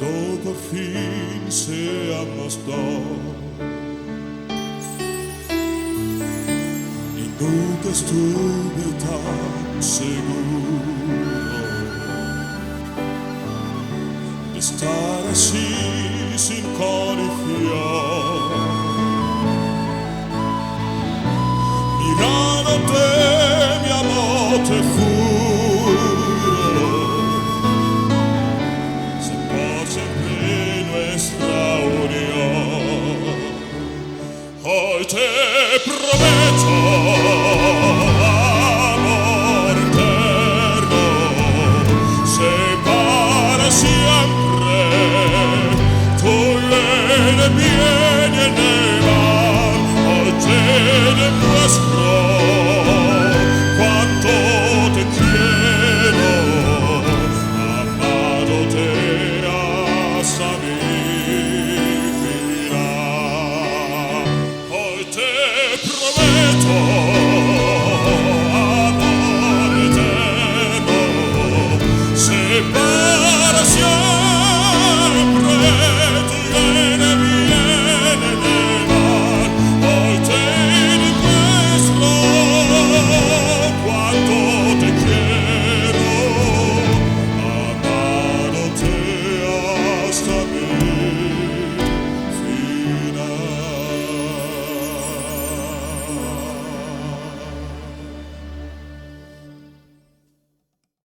todo por fin seamos dos. Y nunca estuve tan seguro de estar así sin condición, mirándote, mi amor, te juro, se por siempre nuestra unión. Hoy te prometo amor eterno, sé para siempre, tú en el bien y en el mal. Hoy te